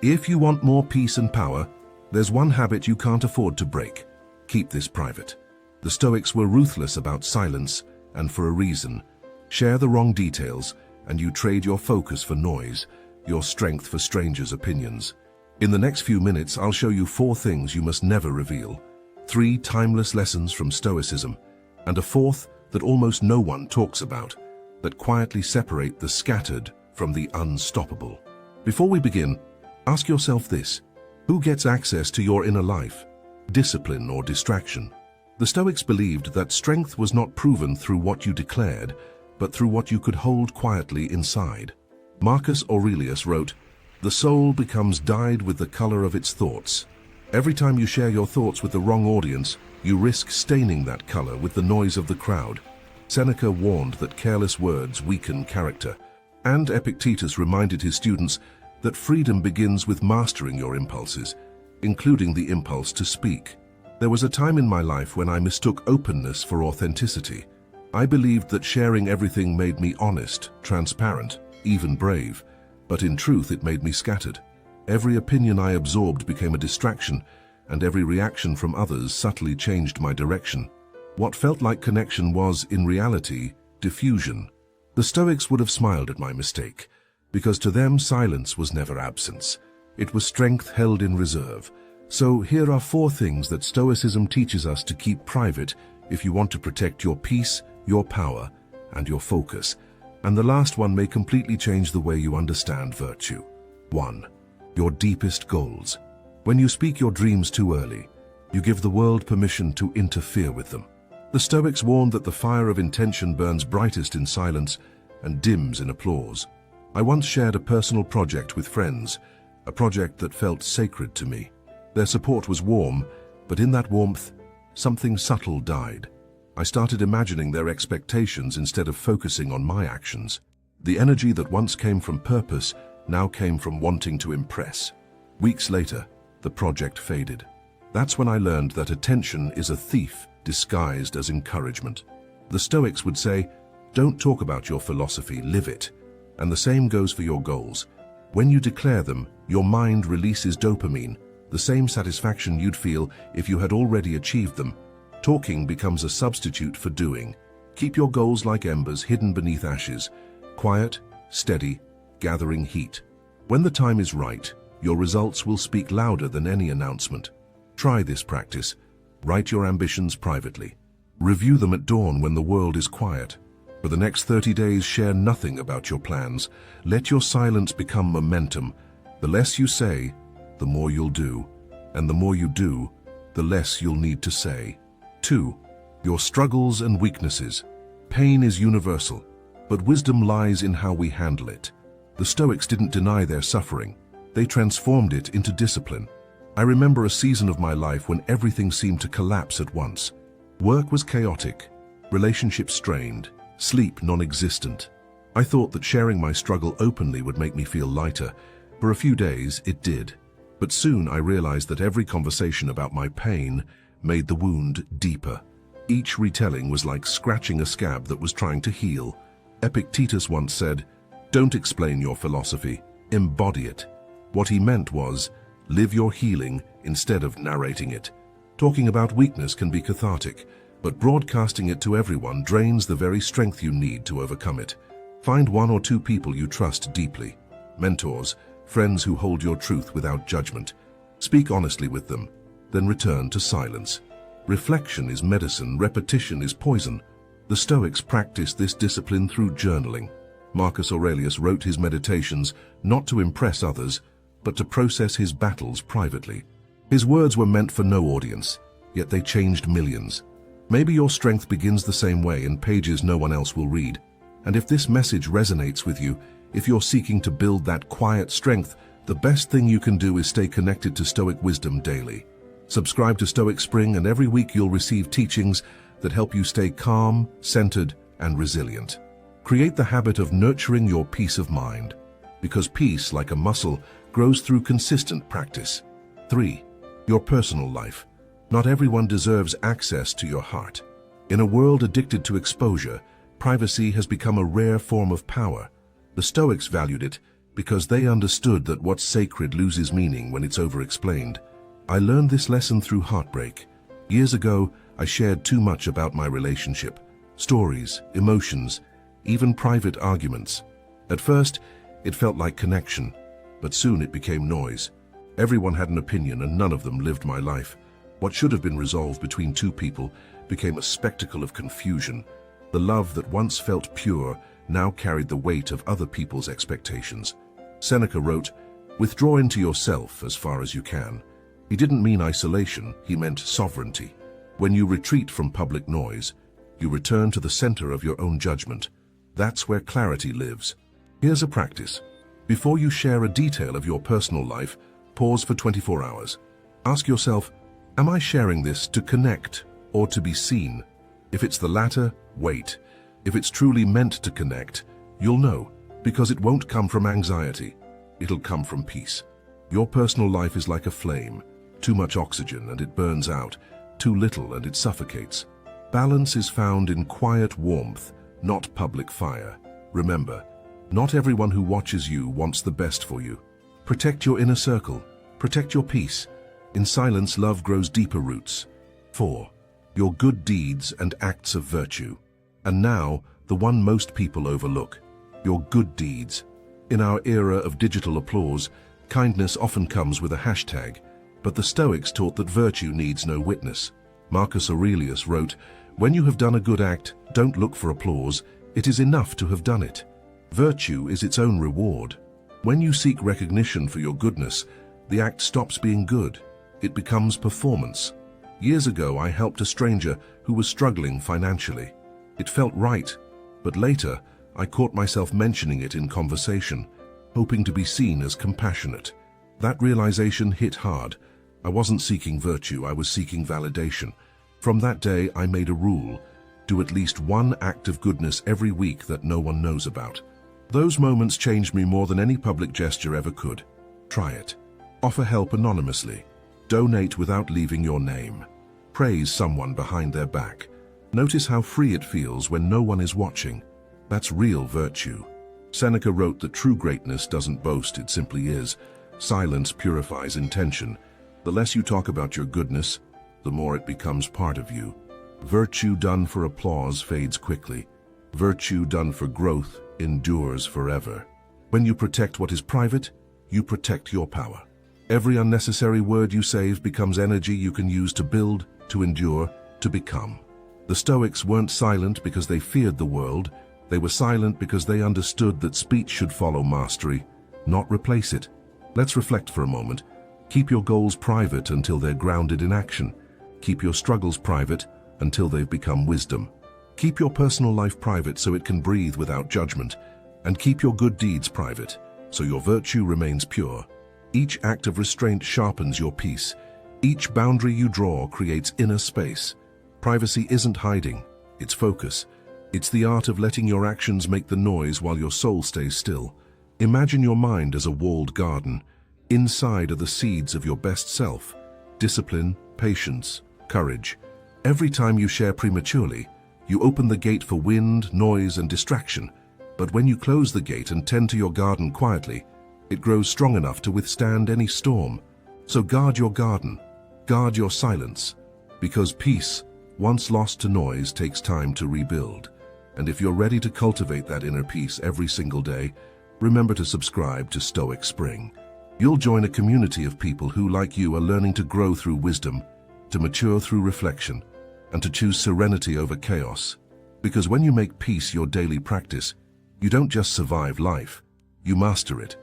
If you want more peace and power, there's one habit you can't afford to break. Keep this private. The Stoics were ruthless about silence, and for a reason. Share the wrong details, and you trade your focus for noise, your strength for strangers' opinions. In the next few minutes, I'll show you 4 things you must never reveal, 3 timeless lessons from Stoicism, and a 4th that almost no one talks about, that quietly separate the scattered from the unstoppable. Before we begin, ask yourself this: who gets access to your inner life? Discipline or distraction? The Stoics believed that strength was not proven through what you declared, but through what you could hold quietly inside. Marcus Aurelius wrote, "The soul becomes dyed with the color of its thoughts." Every time you share your thoughts with the wrong audience, you risk staining that color with the noise of the crowd. Seneca warned that careless words weaken character, and Epictetus reminded his students that freedom begins with mastering your impulses, including the impulse to speak. There was a time in my life when I mistook openness for authenticity. I believed that sharing everything made me honest, transparent, even brave, but in truth it made me scattered. Every opinion I absorbed became a distraction, and every reaction from others subtly changed my direction. What felt like connection was, in reality, diffusion. The Stoics would have smiled at my mistake, because to them silence was never absence. It was strength held in reserve. So here are 4 things that Stoicism teaches us to keep private if you want to protect your peace, your power, and your focus. And the last one may completely change the way you understand virtue. 1. Your deepest goals. When you speak your dreams too early, you give the world permission to interfere with them. The Stoics warned that the fire of intention burns brightest in silence and dims in applause. I once shared a personal project with friends, a project that felt sacred to me. Their support was warm, but in that warmth, something subtle died. I started imagining their expectations instead of focusing on my actions. The energy that once came from purpose now came from wanting to impress. Weeks later, the project faded. That's when I learned that attention is a thief disguised as encouragement. The Stoics would say, "Don't talk about your philosophy, live it." And the same goes for your goals. When you declare them, your mind releases dopamine, the same satisfaction you'd feel if you had already achieved them. Talking becomes a substitute for doing. Keep your goals like embers hidden beneath ashes, quiet, steady, gathering heat. When the time is right, your results will speak louder than any announcement. Try this practice. Write your ambitions privately. Review them at dawn when the world is quiet. For the next 30 days, share nothing about your plans. Let your silence become momentum. The less you say, the more you'll do. And the more you do, the less you'll need to say. 2. Your struggles and weaknesses. Pain is universal, but wisdom lies in how we handle it. The Stoics didn't deny their suffering. They transformed it into discipline. I remember a season of my life when everything seemed to collapse at once. Work was chaotic, relationships strained, sleep non-existent. I thought that sharing my struggle openly would make me feel lighter. For a few days, it did. But soon I realized that every conversation about my pain made the wound deeper. Each retelling was like scratching a scab that was trying to heal. Epictetus once said, "Don't explain your philosophy, embody it." What he meant was, live your healing instead of narrating it. Talking about weakness can be cathartic, but broadcasting it to everyone drains the very strength you need to overcome it. Find 1 or 2 people you trust deeply. Mentors, friends who hold your truth without judgment. Speak honestly with them, then return to silence. Reflection is medicine, repetition is poison. The Stoics practiced this discipline through journaling. Marcus Aurelius wrote his meditations not to impress others, but to process his battles privately. His words were meant for no audience, yet they changed millions. Maybe your strength begins the same way in pages no one else will read. And if this message resonates with you, if you're seeking to build that quiet strength, the best thing you can do is stay connected to Stoic Wisdom daily. Subscribe to Stoic Spring, and every week you'll receive teachings that help you stay calm, centered, and resilient. Create the habit of nurturing your peace of mind, because peace, like a muscle, grows through consistent practice. 3. Your personal life. Not everyone deserves access to your heart. In a world addicted to exposure, privacy has become a rare form of power. The Stoics valued it because they understood that what's sacred loses meaning when it's over-explained. I learned this lesson through heartbreak. Years ago, I shared too much about my relationship, stories, emotions, even private arguments. At first, it felt like connection, but soon it became noise. Everyone had an opinion and none of them lived my life. What should have been resolved between two people became a spectacle of confusion. The love that once felt pure now carried the weight of other people's expectations. Seneca wrote, "Withdraw into yourself as far as you can." He didn't mean isolation, he meant sovereignty. When you retreat from public noise, you return to the center of your own judgment. That's where clarity lives. Here's a practice. Before you share a detail of your personal life, pause for 24 hours. Ask yourself, am I sharing this to connect or to be seen? If it's the latter, wait. If it's truly meant to connect, you'll know, because it won't come from anxiety. It'll come from peace. Your personal life is like a flame. Too much oxygen and it burns out. Too little and it suffocates. Balance is found in quiet warmth, not public fire. Remember, not everyone who watches you wants the best for you. Protect your inner circle. Protect your peace. In silence, love grows deeper roots. 4. Your good deeds and acts of virtue. And now, the one most people overlook. Your good deeds. In our era of digital applause, kindness often comes with a hashtag, but the Stoics taught that virtue needs no witness. Marcus Aurelius wrote, "When you have done a good act, don't look for applause. It is enough to have done it." Virtue is its own reward. When you seek recognition for your goodness, the act stops being good. It becomes performance. Years ago, I helped a stranger who was struggling financially. It felt right, but later, I caught myself mentioning it in conversation, hoping to be seen as compassionate. That realization hit hard. I wasn't seeking virtue, I was seeking validation. From that day, I made a rule: do at least one act of goodness every week that no one knows about. Those moments changed me more than any public gesture ever could. Try it. Offer help anonymously. Donate without leaving your name. Praise someone behind their back. Notice how free it feels when no one is watching. That's real virtue. Seneca wrote that true greatness doesn't boast, it simply is. Silence purifies intention. The less you talk about your goodness, the more it becomes part of you. Virtue done for applause fades quickly. Virtue done for growth endures forever. When you protect what is private, you protect your power. Every unnecessary word you save becomes energy you can use to build, to endure, to become. The Stoics weren't silent because they feared the world. They were silent because they understood that speech should follow mastery, not replace it. Let's reflect for a moment. Keep your goals private until they're grounded in action. Keep your struggles private until they've become wisdom. Keep your personal life private so it can breathe without judgment. And keep your good deeds private so your virtue remains pure. Each act of restraint sharpens your peace. Each boundary you draw creates inner space. Privacy isn't hiding, it's focus. It's the art of letting your actions make the noise while your soul stays still. Imagine your mind as a walled garden. Inside are the seeds of your best self: discipline, patience, courage. Every time you share prematurely, you open the gate for wind, noise, and distraction. But when you close the gate and tend to your garden quietly, it grows strong enough to withstand any storm. So guard your garden, guard your silence, because peace, once lost to noise, takes time to rebuild. And if you're ready to cultivate that inner peace every single day, remember to subscribe to Stoic Spring. You'll join a community of people who, like you, are learning to grow through wisdom, to mature through reflection, and to choose serenity over chaos. Because when you make peace your daily practice, you don't just survive life, you master it.